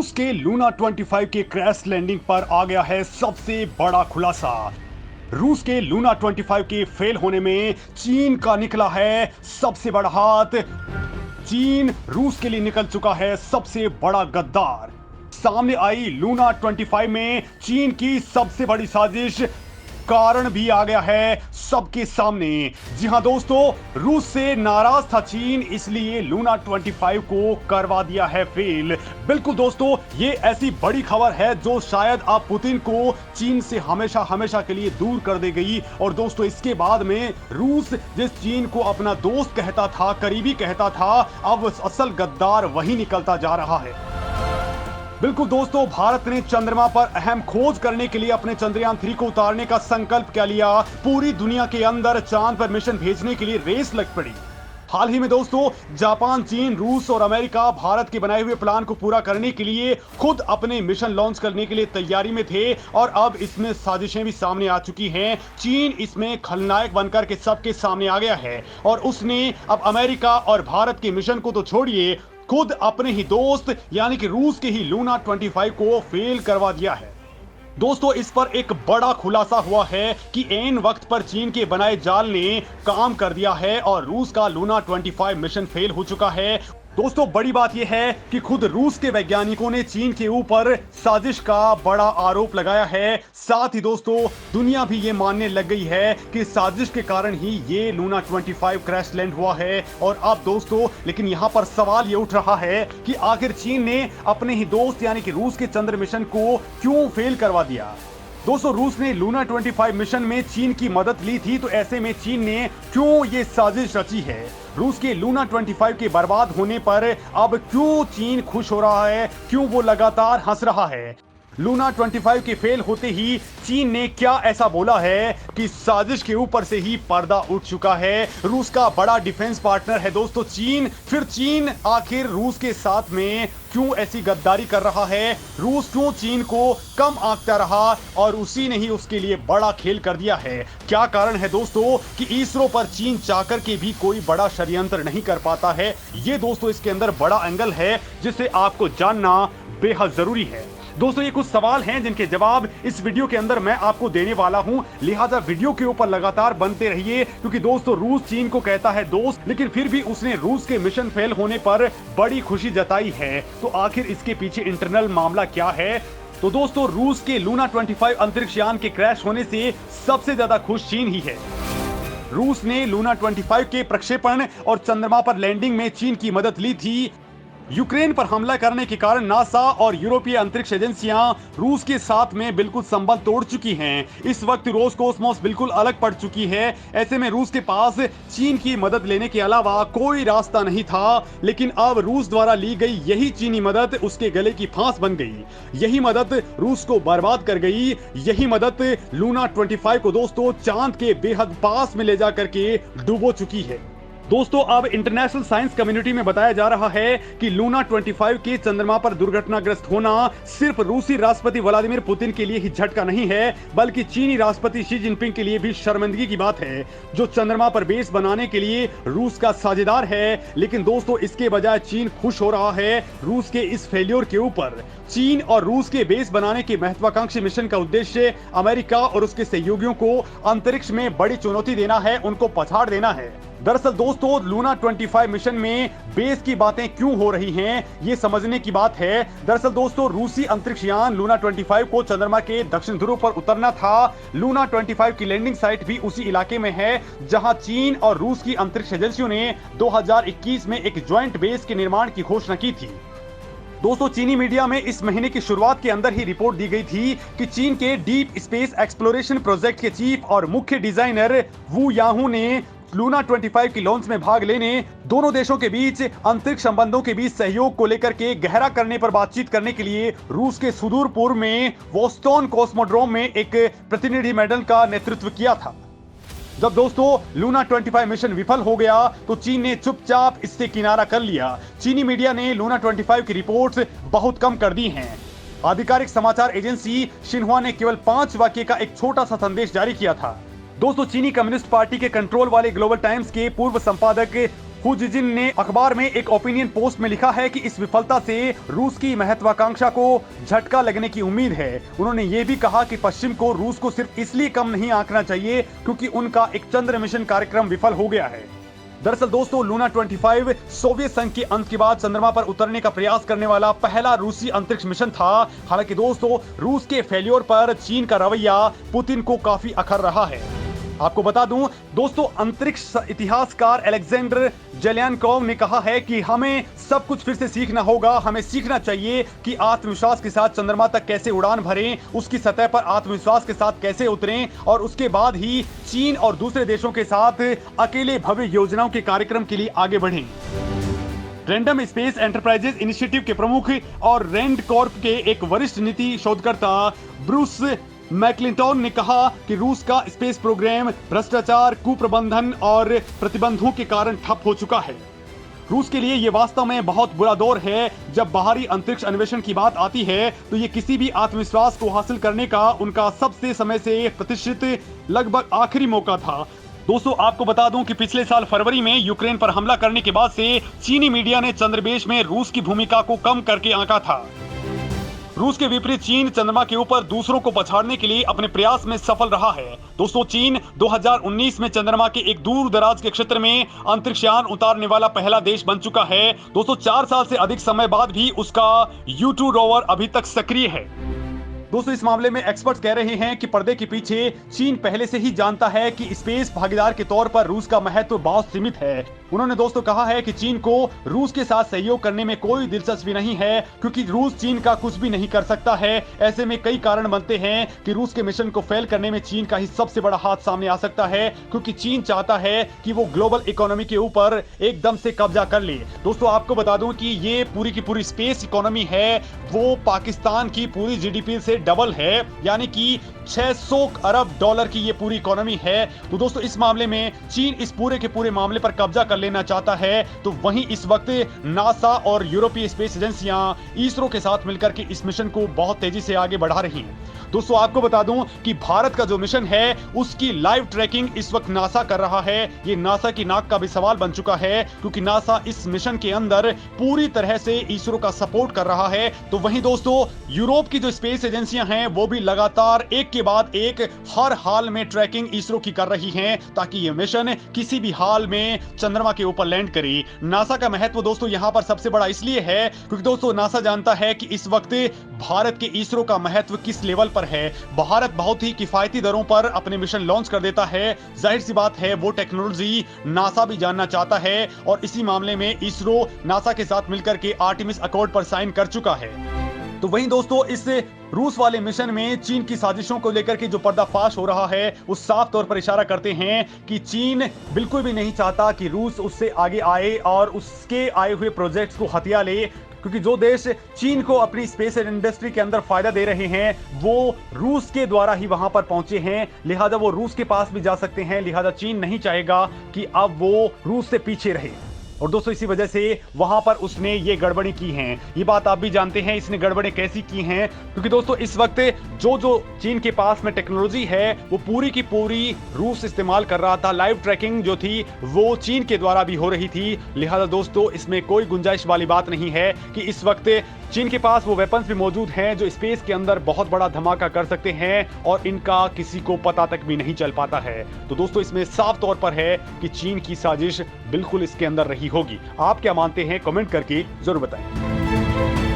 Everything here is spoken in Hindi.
रूस के लूना 25 के क्रैश लैंडिंग पर आ गया है सबसे बड़ा खुलासा। रूस के लूना 25 के फेल होने में चीन का निकला है सबसे बड़ा हाथ। चीन रूस के लिए निकल चुका है सबसे बड़ा गद्दार। सामने आई लूना 25 में चीन की सबसे बड़ी साजिश, कारण भी आ गया है सबके सामने। जी हां दोस्तों, रूस से नाराज था चीन, इसलिए लूना 25 को करवा दिया है फेल। बिल्कुल दोस्तों, ये ऐसी बड़ी खबर है जो शायद अब पुतिन को चीन से हमेशा हमेशा के लिए दूर कर दे गई। और दोस्तों, इसके बाद में रूस जिस चीन को अपना दोस्त कहता था, करीबी कहता था, अब असल गद्दार वही निकलता जा रहा है। बिल्कुल दोस्तों, भारत ने चंद्रमा पर अहम खोज करने के लिए अपने चंद्रयान 3 को उतारने का संकल्प क्या लिया। पूरी दुनिया के अंदर चांद पर मिशन भेजने के लिए रेस लग पड़ी। हाल ही में दोस्तों, जापान, चीन, रूस और अमेरिका भारत के बनाए हुए प्लान को पूरा करने के लिए खुद अपने मिशन लॉन्च करने के लिए तैयारी में थे और अब इसमें साजिशें भी सामने आ चुकी हैं। चीन इसमें खलनायक बनकर के सबके सामने आ गया है और उसने अब अमेरिका और भारत के मिशन को तो छोड़िए, खुद अपने ही दोस्त यानी कि रूस के ही लूना 25 को फेल करवा दिया है। दोस्तों, इस पर एक बड़ा खुलासा हुआ है कि ऐन वक्त पर चीन के बनाए जाल ने काम कर दिया है और रूस का लूना 25 मिशन फेल हो चुका है। दोस्तों, बड़ी बात यह है कि खुद रूस के वैज्ञानिकों ने चीन के ऊपर साजिश का बड़ा आरोप लगाया है। साथ ही दोस्तों, दुनिया भी ये मानने लग गई है कि साजिश के कारण ही ये लूना 25 क्रैश लैंड हुआ है। और अब दोस्तों, लेकिन यहाँ पर सवाल ये उठ रहा है कि आखिर चीन ने अपने ही दोस्त यानी कि रूस के चंद्र मिशन को क्यों फेल करवा दिया। दोस्तों, रूस ने लूना 25 मिशन में चीन की मदद ली थी, तो ऐसे में चीन ने क्यों ये साजिश रची है। रूस के लूना 25 के बर्बाद होने पर अब क्यों चीन खुश हो रहा है, क्यों वो लगातार हंस रहा है। लूना 25 के फेल होते ही चीन ने क्या ऐसा बोला है कि साजिश के ऊपर से ही पर्दा उठ चुका है। रूस का बड़ा डिफेंस पार्टनर है दोस्तों चीन। फिर चीन आखिर रूस के साथ में क्यों ऐसी गद्दारी कर रहा है, रूस क्यों चीन को कम आंकता रहा और उसी ने ही उसके लिए बड़ा खेल कर दिया है। क्या कारण है दोस्तों कि इसरो पर चीन चाहकर के भी कोई बड़ा षड्यंत्र नहीं कर पाता है। ये दोस्तों इसके अंदर बड़ा एंगल है जिसे आपको जानना बेहद जरूरी है। दोस्तों, ये कुछ सवाल हैं जिनके जवाब इस वीडियो के अंदर मैं आपको देने वाला हूं, लिहाजा वीडियो के ऊपर लगातार बनते रहिए। क्योंकि दोस्तों, रूस चीन को कहता है दोस्त, लेकिन फिर भी उसने रूस के मिशन फेल होने पर बड़ी खुशी जताई है। तो आखिर इसके पीछे इंटरनल मामला क्या है। तो दोस्तों, रूस के लूना 25 अंतरिक्ष यान के क्रैश होने से सबसे ज्यादा खुश चीन ही है। रूस ने लूना 25 के प्रक्षेपण और चंद्रमा पर लैंडिंग में चीन की मदद ली थी। यूक्रेन पर हमला करने के कारण नासा और यूरोपीय अंतरिक्ष एजेंसियां रूस के साथ में बिल्कुल संबंध तोड़ चुकी हैं। इस वक्त रोसकोसमोस बिल्कुल अलग पड़ चुकी है। ऐसे में रूस के पास चीन की मदद लेने के अलावा कोई रास्ता नहीं था, लेकिन अब रूस द्वारा ली गई यही चीनी मदद उसके गले की फांस बन गई। यही मदद रूस को बर्बाद कर गई। यही मदद लूना 25 को दोस्तों चांद के बेहद पास में ले जाकर के डुबो चुकी है। दोस्तों, अब इंटरनेशनल साइंस कम्युनिटी में बताया जा रहा है कि लूना 25 के चंद्रमा पर दुर्घटनाग्रस्त होना सिर्फ रूसी राष्ट्रपति व्लादिमीर पुतिन के लिए ही झटका नहीं है, बल्कि चीनी राष्ट्रपति शी जिनपिंग के लिए भी शर्मिंदगी की बात है, जो चंद्रमा पर बेस बनाने के लिए रूस का साझेदार है। लेकिन दोस्तों, इसके बजाय चीन खुश हो रहा है रूस के इस फेल्योर के ऊपर। चीन और रूस के बेस बनाने के महत्वाकांक्षी मिशन का उद्देश्य अमेरिका और उसके सहयोगियों को अंतरिक्ष में बड़ी चुनौती देना है, उनको पछाड़ देना है। दरअसल दोस्तों, लूना 25 मिशन में बेस की बातें क्यों हो रही हैं, ये समझने की बात है। दरअसल दोस्तों, रूसी अंतरिक्ष यान लूना 25 को चंद्रमा के दक्षिण ध्रुव पर उतरना था। लूना 25 की लैंडिंग साइट भी उसी इलाके में है जहां चीन और रूस की अंतरिक्ष एजेंसियों ने 2021 में एक ज्वाइंट बेस के निर्माण की घोषणा की थी। दोस्तों, चीनी मीडिया में इस महीने की शुरुआत के अंदर ही रिपोर्ट दी गई थी कि चीन के डीप स्पेस एक्सप्लोरेशन प्रोजेक्ट के चीफ और मुख्य डिजाइनर वू याहू ने लूना 25 की लॉन्च में भाग लेने दोनों देशों के बीच अंतरिक्ष संबंधों के बीच सहयोग को लेकर के गहरा करने पर बातचीत करने के लिए रूस के सुदूर पूर्व में वोस्टोन कॉस्मोड्रोम में एक प्रतिनिधि मंडल का नेतृत्व किया था। जब दोस्तों लूना 25 मिशन विफल हो गया तो चीन ने चुपचाप इससे किनारा कर लिया। चीनी मीडिया ने लूना 25 की रिपोर्ट्स बहुत कम कर दी हैं। आधिकारिक समाचार एजेंसी शिन्हुआ ने केवल 5 वाक्य का एक छोटा सा संदेश जारी किया था। दोस्तों, चीनी कम्युनिस्ट पार्टी के कंट्रोल वाले ग्लोबल टाइम्स के पूर्व संपादक हु जिजिन ने अखबार में एक ओपिनियन पोस्ट में लिखा है कि इस विफलता से रूस की महत्वाकांक्षा को झटका लगने की उम्मीद है। उन्होंने ये भी कहा कि पश्चिम को रूस को सिर्फ इसलिए कम नहीं आंकना चाहिए क्योंकि उनका एक चंद्र मिशन कार्यक्रम विफल हो गया है। दरअसल दोस्तों, लूना 25 सोवियत संघ के अंत के बाद चंद्रमा पर उतरने का प्रयास करने वाला पहला रूसी अंतरिक्ष मिशन था। हालांकि दोस्तों, रूस के फेल्योर पर चीन का रवैया पुतिन को काफी अखर रहा है। आपको बता दूं दोस्तों, अंतरिक्ष इतिहासकार अलेक्जेंडर जेल्यानकोव ने कहा है कि हमें सब कुछ फिर से सीखना होगा। हमें सीखना चाहिए कि आत्मविश्वास के साथ चंद्रमा तक कैसे उड़ान भरें, उसकी सतह पर आत्मविश्वास के साथ कैसे उतरें और उसके बाद ही चीन और दूसरे देशों के साथ अकेले भव्य योजनाओं के कार्यक्रम के लिए आगे बढ़ें। रैंडम स्पेस एंटरप्राइजेज इनिशिएटिव के प्रमुख और रैंड कॉर्प के एक वरिष्ठ नीति शोधकर्ता ब्रूस मैकलिंटन ने कहा कि रूस का स्पेस प्रोग्राम भ्रष्टाचार, कुप्रबंधन और प्रतिबंधों के कारण ठप हो चुका है। रूस के लिए यह वास्तव में बहुत बुरा दौर है। जब बाहरी अंतरिक्ष अन्वेषण की बात आती है तो ये किसी भी आत्मविश्वास को हासिल करने का उनका सबसे समय से प्रतिष्ठित लगभग आखिरी मौका था। दोस्तों, आपको बता दूं कि पिछले साल फरवरी में यूक्रेन पर हमला करने के बाद से चीनी मीडिया ने चंद्रदेश में रूस की भूमिका को कम करके आंका था। रूस के विपरीत चीन चंद्रमा के ऊपर दूसरों को पछाड़ने के लिए अपने प्रयास में सफल रहा है। दोस्तों, चीन 2019 में चंद्रमा के एक दूर दराज के क्षेत्र में अंतरिक्षयान उतारने वाला पहला देश बन चुका है। दोस्तों, 4 साल से अधिक समय बाद भी उसका U2 रोवर अभी तक सक्रिय है। दोस्तों, इस मामले में एक्सपर्ट्स कह रहे हैं कि पर्दे के पीछे चीन पहले से ही जानता है कि स्पेस भागीदार के तौर पर रूस का महत्व बहुत सीमित है। उन्होंने दोस्तों कहा है कि चीन को रूस के साथ सहयोग करने में कोई दिलचस्पी नहीं है क्योंकि रूस चीन का कुछ भी नहीं कर सकता है। ऐसे में कई कारण बनते हैं कि रूस के मिशन को फेल करने में चीन का ही सबसे बड़ा हाथ सामने आ सकता है, क्योंकि चीन चाहता है कि वो ग्लोबल इकोनॉमी के ऊपर एकदम से कब्जा कर ले। दोस्तों, आपको बता दूं कि ये पूरी की पूरी स्पेस इकोनॉमी है वो पाकिस्तान की पूरी जीडीपी से डबल है, यानी कि 600 अरब डॉलर की ये पूरी इकोनॉमी है। तो दोस्तों, इस मामले में चीन इस पूरे के पूरे मामले पर कब्जा कर लेना चाहता है। तो वहीं इस वक्त नासा और यूरोपीय स्पेस एजेंसियां इसरो के साथ मिलकर के इस मिशन को बहुत तेजी से आगे बढ़ा रही हैं। दोस्तों, आपको बता दूं कि भारत का जो मिशन है उसकी लाइव ट्रैकिंग इस वक्त नासा कर रहा है। ये नासा की नाक का भी सवाल बन चुका है क्योंकि नासा इस मिशन के अंदर पूरी तरह से इसरो का सपोर्ट कर रहा है। तो वहीं दोस्तों, यूरोप की जो स्पेस एजेंसियां हैं वो भी लगातार एक के बाद एक हर हाल में ट्रैकिंग इसरो की कर रही हैं ताकि ये मिशन किसी भी हाल में चंद्रमा के ऊपर लैंड करे। नासा का महत्व दोस्तों यहां पर सबसे बड़ा इसलिए है क्योंकि दोस्तों नासा जानता है कि इस वक्त भारत के इसरो का महत्व किस लेवल पर है। भारत बहुत ही किफायती दरों पर अपने मिशन लॉन्च कर देता है। जाहिर सी बात है वो टेक्नोलॉजी नासा भी जानना चाहता है और इसी मामले में इसरो नासा के साथ मिलकर के आर्टेमिस अकॉर्ड पर साइन कर चुका है। तो वहीं दोस्तों, इस रूस वाले मिशन में चीन की साजिशों को लेकर के जो पर्दाफाश हो रहा है वो साफ तौर पर इशारा करते हैं कि चीन बिल्कुल भी नहीं चाहता कि रूस उससे आगे आए और उसके आए हुए प्रोजेक्ट्स को हथिया ले, क्योंकि जो देश चीन को अपनी स्पेस इंडस्ट्री के अंदर फायदा दे रहे हैं वो रूस के द्वारा ही वहां पर पहुंचे हैं। लिहाजा वो रूस के पास भी जा सकते हैं। लिहाजा चीन नहीं चाहेगा कि अब वो रूस से पीछे रहे। और दोस्तों, इसी वजह से वहां पर उसने ये गड़बड़ी की है। ये बात आप भी जानते हैं इसने गड़बड़ी कैसी की हैं, क्योंकि दोस्तों इस वक्त जो चीन के पास में टेक्नोलॉजी है वो पूरी की पूरी रूस इस्तेमाल कर रहा था। लाइव ट्रैकिंग जो थी वो चीन के द्वारा भी हो रही थी। लिहाजा दोस्तों, इसमें कोई गुंजाइश वाली बात नहीं है कि इस वक्त चीन के पास वो वेपन्स भी मौजूद हैं जो स्पेस के अंदर बहुत बड़ा धमाका कर सकते हैं और इनका किसी को पता तक भी नहीं चल पाता है। तो दोस्तों, इसमें साफ तौर पर है कि चीन की साजिश बिल्कुल इसके अंदर रही होगी। आप क्या मानते हैं? कमेंट करके जरूर बताएं।